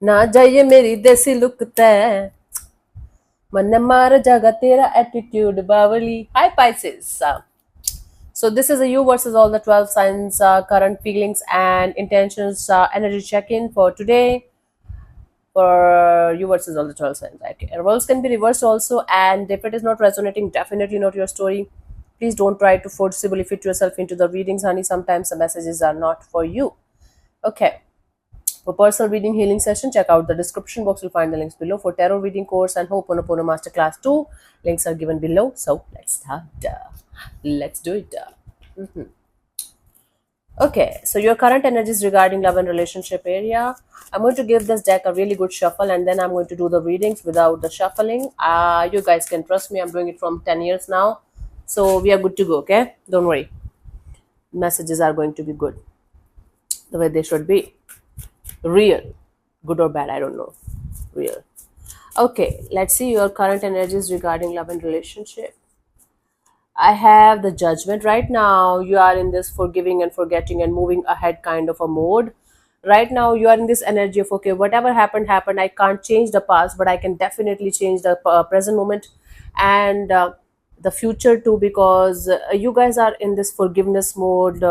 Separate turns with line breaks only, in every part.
ना जाइए मेरी देसी लुक तय मन मार जागा तेरा एटीट्यूड बावली. Hi Pisces. So this is a you versus all the 12 signs current feelings and intentions energy check-in for today for you versus all the 12 signs. Okay. Roles can be reversed also, and if it is not resonating, definitely not your story. Please don't try to forcibly fit yourself into the readings, honey. Sometimes the messages are not for you. Okay. For personal reading healing session, check out the description box. You'll find the links below. For tarot reading course and Ho'oponopono Masterclass 2, links are given below. So let's start. Let's do it. Okay, so your current energies regarding love and relationship area. I'm going to give this deck a really good shuffle and then I'm going to do the readings without the shuffling. You guys can trust me, I'm doing it from 10 years now. So we are good to go, okay? Don't worry. Messages are going to be good the way they should be. Real. Good or bad, I don't know. Real. Okay, let's see your current energies regarding love and relationship. I have the judgment right now. You are in this forgiving and forgetting and moving ahead kind of a mode. Right now, you are in this energy of okay, whatever happened, happened. I can't change the past, but I can definitely change the present moment and the future too, because you guys are in this forgiveness mode,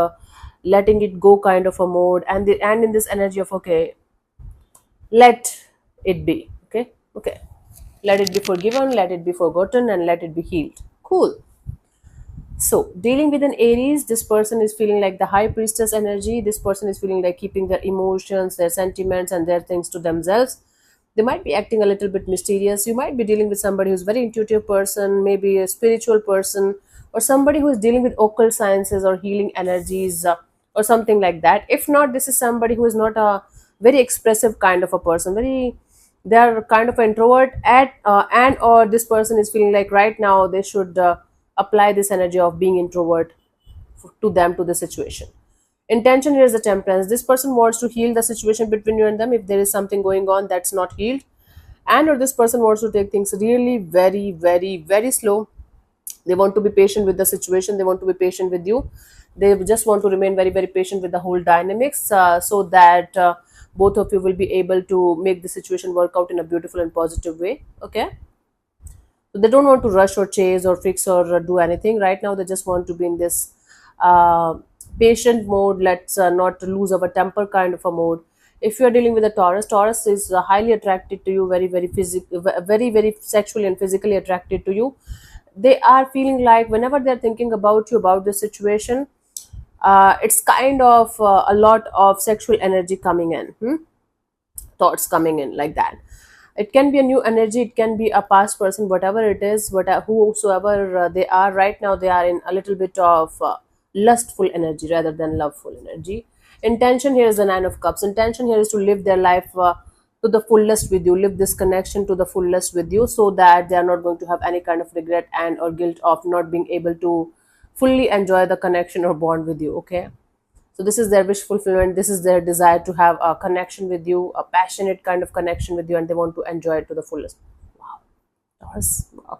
letting it go kind of a mode, and in this energy of okay, let it be. Okay, okay, let it be forgiven, let it be forgotten, and let it be healed. Cool. So, dealing with an Aries, this person is feeling like the high priestess energy. This person is feeling like keeping their emotions, their sentiments, and their things to themselves. They might be acting a little bit mysterious. You might be dealing with somebody who's very intuitive person, maybe a spiritual person, or somebody who is dealing with occult sciences or healing energies or something like that. If not, this is somebody who is not a very expressive kind of a person. They are kind of an introvert and or this person is feeling like right now they should apply this energy of being introvert to them, to the situation. Intention here is the temperance. This person wants to heal the situation between you and them if there is something going on that's not healed, and or this person wants to take things really very very very slow. They want to be patient with the situation, they want to be patient with you, they just want to remain very very patient with the whole dynamics, so that both of you will be able to make the situation work out in a beautiful and positive way. Okay, so they don't want to rush or chase or fix or do anything right now. They just want to be in this uh, patient mode. Let's not lose our temper kind of a mode. If you're dealing with a Taurus, Taurus is highly attracted to you, very very very very sexually and physically attracted to you. They are feeling like whenever they're thinking about you, about the situation, it's kind of a lot of sexual energy coming in, thoughts coming in like that. It can be a new energy, it can be a past person, whatever it is, whosoever they are right now, they are in a little bit of lustful energy rather than loveful energy. Intention here is the Nine of Cups. Intention here is to live their life to the fullest with you, live this connection to the fullest with you, so that they are not going to have any kind of regret and or guilt of not being able to fully enjoy the connection or bond with you. Okay, so this is their wish fulfillment. This is their desire to have a connection with you, a passionate kind of connection with you, and they want to enjoy it to the fullest. Wow, Taurus. Wow.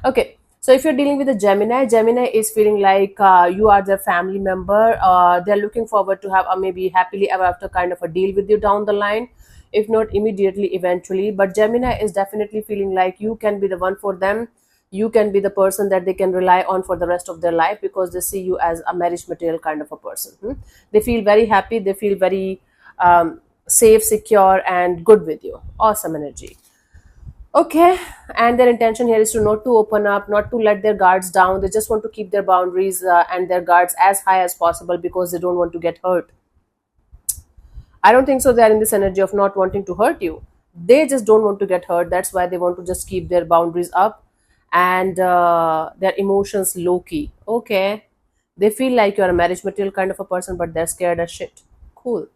Okay, so if you're dealing with a Gemini, Gemini is feeling like you are their family member. They're looking forward to have a maybe happily ever after kind of a deal with you down the line, if not immediately, eventually. But Gemini is definitely feeling like you can be the one for them. You can be the person that they can rely on for the rest of their life, because they see you as a marriage material kind of a person. They feel very happy. They feel very safe, secure, and good with you. Awesome energy. Okay, and their intention here is to not to open up, not to let their guards down. They just want to keep their boundaries and their guards as high as possible because they don't want to get hurt. I don't think so. They are in this energy of not wanting to hurt you. They just don't want to get hurt. That's why they want to just keep their boundaries up and their emotions low key. Okay, they feel like you're a marriage material kind of a person, but they're scared as shit. Cool.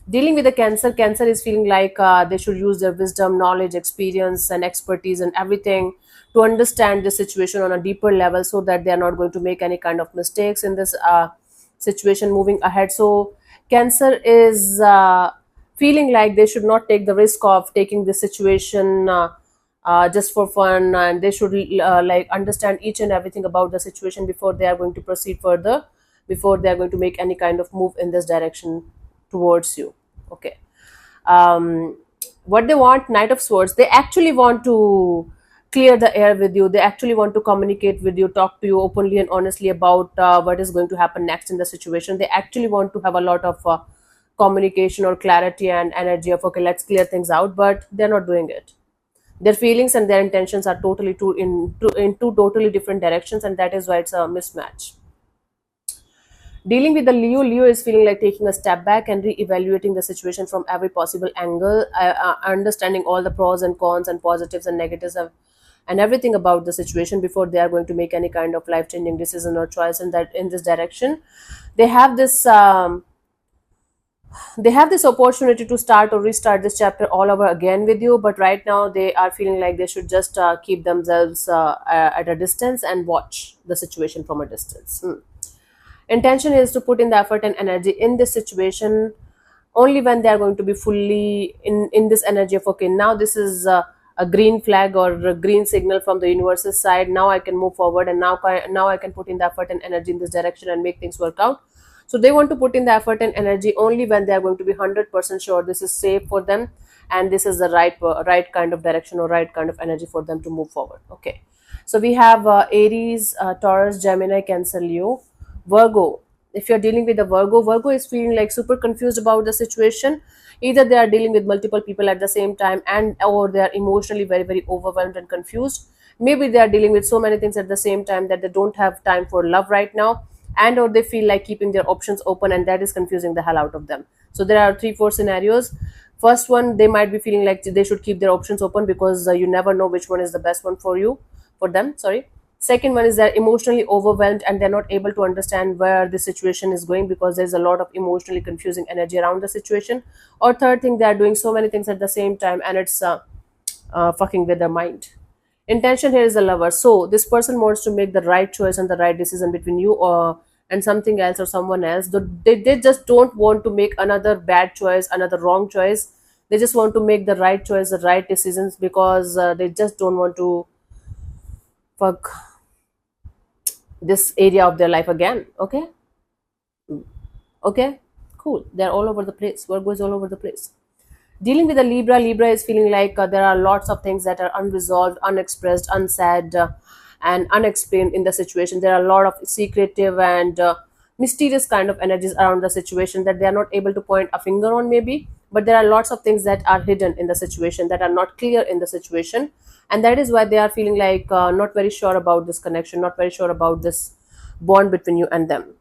Dealing with the Cancer is feeling like they should use their wisdom, knowledge, experience, and expertise and everything to understand the situation on a deeper level, so that they are not going to make any kind of mistakes in this situation moving ahead. So Cancer is feeling like they should not take the risk of taking this situation just for fun, and they should like understand each and everything about the situation before they are going to proceed further, before they are going to make any kind of move in this direction towards you. Okay, What they want, Knight of Swords, they actually want to clear the air with you. They actually want to communicate with you, talk to you openly and honestly about what is going to happen next in the situation. They actually want to have a lot of communication or clarity and energy of, okay, let's clear things out, but they're not doing it. Their feelings and their intentions are totally in two totally different directions, and that is why it's a mismatch. Dealing with the Leo is feeling like taking a step back and re-evaluating the situation from every possible angle, understanding all the pros and cons and positives and negatives and everything about the situation before they are going to make any kind of life-changing decision or choice in that in this direction. They have this they have this opportunity to start or restart this chapter all over again with you, but right now they are feeling like they should just keep themselves at a distance and watch the situation from a distance. Intention is to put in the effort and energy in this situation only when they are going to be fully in this energy of, okay, now this is a green flag or a green signal from the universe's side. Now I can move forward, and now I can put in the effort and energy in this direction and make things work out. So they want to put in the effort and energy only when they are going to be 100% sure this is safe for them, and this is the right kind of direction or right kind of energy for them to move forward. Okay, so we have Aries, Taurus, Gemini, Cancer, Leo, Virgo. If you're dealing with a Virgo is feeling like super confused about the situation. Either they are dealing with multiple people at the same time, and or they are emotionally very, very overwhelmed and confused. Maybe they are dealing with so many things at the same time that they don't have time for love right now, and or they feel like keeping their options open, and that is confusing the hell out of them. So there are three, four scenarios. First one, they might be feeling like they should keep their options open because you never know which one is the best one for them. Sorry. Second one is they're emotionally overwhelmed and they're not able to understand where the situation is going because there's a lot of emotionally confusing energy around the situation. Or third thing, they are doing so many things at the same time and it's fucking with their mind. Intention here is the lover. So this person wants to make the right choice and the right decision between you or and something else or someone else. They just don't want to make another bad choice, another wrong choice. They just want to make the right choice, the right decisions because they just don't want to fuck this area of their life again. Okay, okay, cool. They're all over the place. Virgo is all over the place. Dealing with a Libra is feeling like there are lots of things that are unresolved, unexpressed, unsaid, and unexplained in the situation. There are a lot of secretive and mysterious kind of energies around the situation that they are not able to point a finger on, maybe. But there are lots of things that are hidden in the situation that are not clear in the situation, and that is why they are feeling like not very sure about this connection, not very sure about this bond between you and them.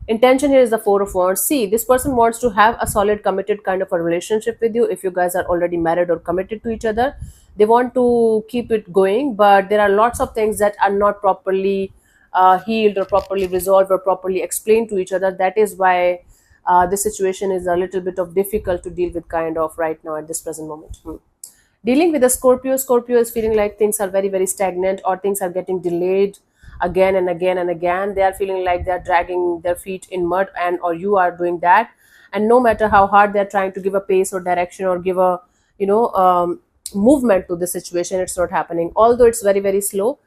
Intention here is the Four of Wands. See, this person wants to have a solid committed kind of a relationship with you. If you guys are already married or committed to each other, they want to keep it going, but there are lots of things that are not properly healed or properly resolved or properly explained to each other. That is why this situation is a little bit of difficult to deal with kind of right now at this present moment. Dealing with a Scorpio is feeling like things are very, very stagnant or things are getting delayed again and again and again. They are feeling like they're dragging their feet in mud, and or you are doing that. And no matter how hard they're trying to give a pace or direction or give a you know movement to the situation, it's not happening. Although it's very, very slow,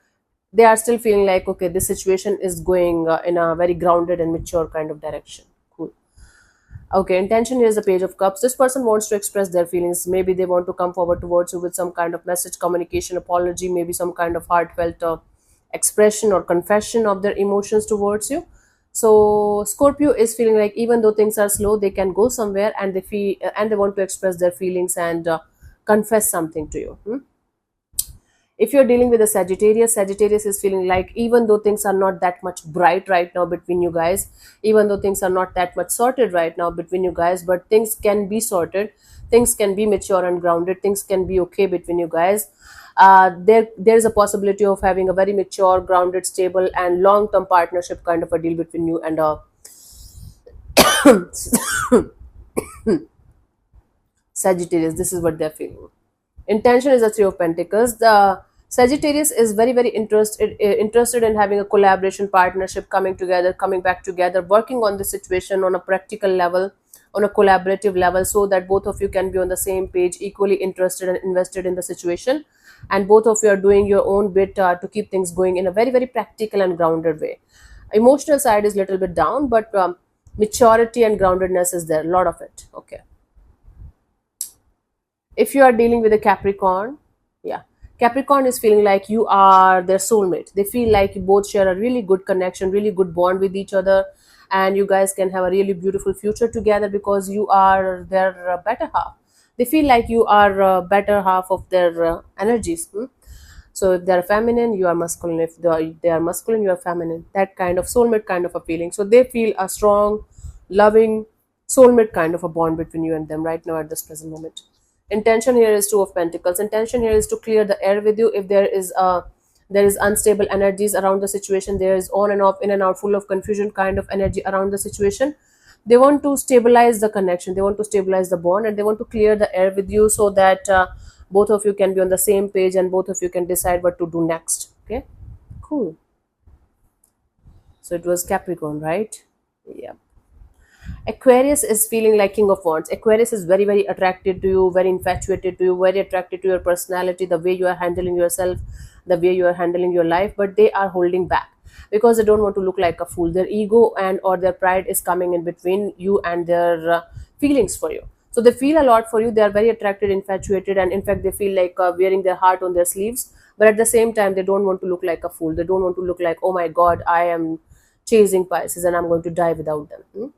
they are still feeling like, okay, this situation is going in a very grounded and mature kind of direction. Cool. Okay, intention is the Page of Cups. This person wants to express their feelings. Maybe they want to come forward towards you with some kind of message, communication, apology, maybe some kind of heartfelt expression or confession of their emotions towards you. So Scorpio is feeling like even though things are slow, they can go somewhere and they feel and they want to express their feelings and confess something to you. If you're dealing with a Sagittarius is feeling like even though things are not that much bright right now between you guys, even though things are not that much sorted right now between you guys, but things can be sorted, things can be mature and grounded, things can be okay between you guys. There's a possibility of having a very mature, grounded, stable, and long-term partnership kind of a deal between you and Sagittarius. This is what they're feeling. Intention is a Three of Pentacles. The Sagittarius is very, very interested in having a collaboration, partnership, coming together, coming back together, working on the situation on a practical level, on a collaborative level, so that both of you can be on the same page, equally interested and invested in the situation, and both of you are doing your own bit to keep things going in a very, very practical and grounded way. Emotional side is a little bit down, but maturity and groundedness is there, a lot of it. Okay. If you are dealing with a Capricorn, yeah, Capricorn is feeling like you are their soulmate. They feel like you both share a really good connection, really good bond with each other, and you guys can have a really beautiful future together because you are their better half. They feel like you are better half of their energies. So if they're feminine, you are masculine. If they are masculine, you are feminine. That kind of soulmate kind of a feeling. So they feel a strong, loving soulmate kind of a bond between you and them right now at this present moment. Intention here is Two of Pentacles. Intention here is to clear the air with you. If there is unstable energies around the situation, there is on and off, in and out, full of confusion kind of energy around the situation. They want to stabilize the connection, they want to stabilize the bond, and they want to clear the air with you so that both of you can be on the same page and both of you can decide what to do next. Okay, cool. So it was Capricorn, right? Yeah. Aquarius is feeling like King of Wands. Aquarius is very, very attracted to you, very infatuated to you, very attracted to your personality, the way you are handling yourself, the way you are handling your life, but they are holding back because they don't want to look like a fool. Their ego and or their pride is coming in between you and their feelings for you. So they feel a lot for you. They are very attracted, infatuated, and in fact, they feel like wearing their heart on their sleeves. But at the same time, they don't want to look like a fool. They don't want to look like, oh my God, I am chasing Pisces and I'm going to die without them.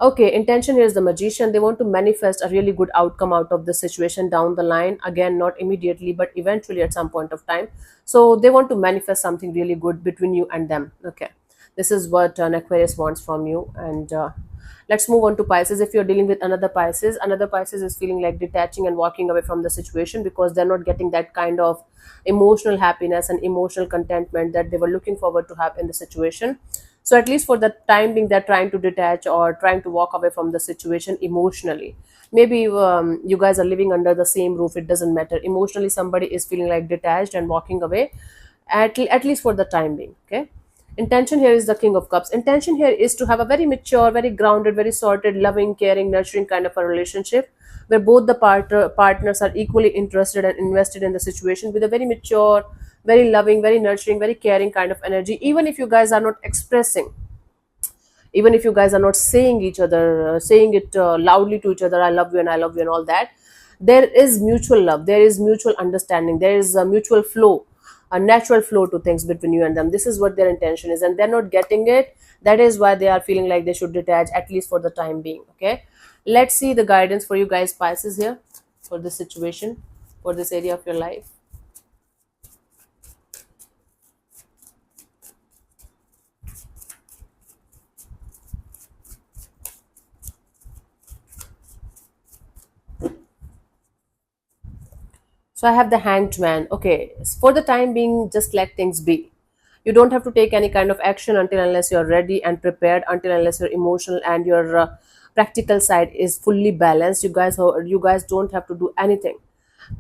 Okay, intention here is the Magician. They want to manifest a really good outcome out of the situation down the line. Again, not immediately, but eventually at some point of time. So they want to manifest something really good between you and them. Okay, this is what an Aquarius wants from you. And let's move on to Pisces. If you're dealing with another Pisces is feeling like detaching and walking away from the situation because they're not getting that kind of emotional happiness and emotional contentment that they were looking forward to have in the situation. So at least for the time being, they're trying to detach or trying to walk away from the situation emotionally. Maybe you guys are living under the same roof, it doesn't matter. Emotionally, somebody is feeling like detached and walking away, at least for the time being. Okay. Intention here is the King of Cups. Intention here is to have a very mature, very grounded, very sorted, loving, caring, nurturing kind of a relationship where both the partners are equally interested and invested in the situation with a very mature, very loving, very nurturing, very caring kind of energy. Even if you guys are not expressing, even if you guys are not saying each other, saying it loudly to each other, I love you and I love you and all that, there is mutual love, there is mutual understanding, there is a mutual flow, a natural flow to things between you and them. This is what their intention is, and they're not getting it. That is why they are feeling like they should detach, at least for the time being. Okay, let's see the guidance for you guys, Pisces, here for this situation, for this area of your life. So I have the Hanged Man. Okay, for the time being, just let things be. You don't have to take any kind of action until unless you're ready and prepared, until unless your emotional and your practical side is fully balanced. You guys don't have to do anything.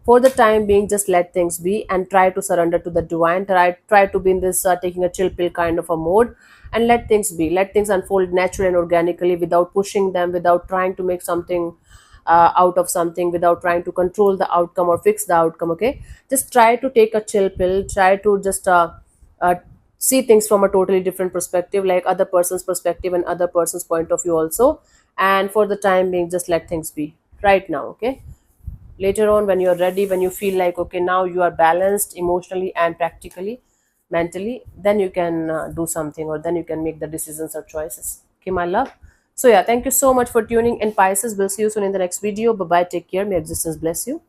For the time being, just let things be and try to surrender to the divine. Try to be in this taking a chill pill kind of a mode, and let things be. Let things unfold naturally and organically without pushing them, without trying to make something out of something, without trying to control the outcome or fix the outcome. Okay, just try to take a chill pill. Try to just uh, see things from a totally different perspective, like other person's perspective and other person's point of view also. And for the time being, just let things be right now. Okay, later on when you're ready, when you feel like okay, now you are balanced emotionally and practically, mentally, then you can do something, or then you can make the decisions or choices. Okay, my love. So yeah, thank you so much for tuning in, Pisces. We'll see you soon in the next video. Bye bye, take care, may existence bless you.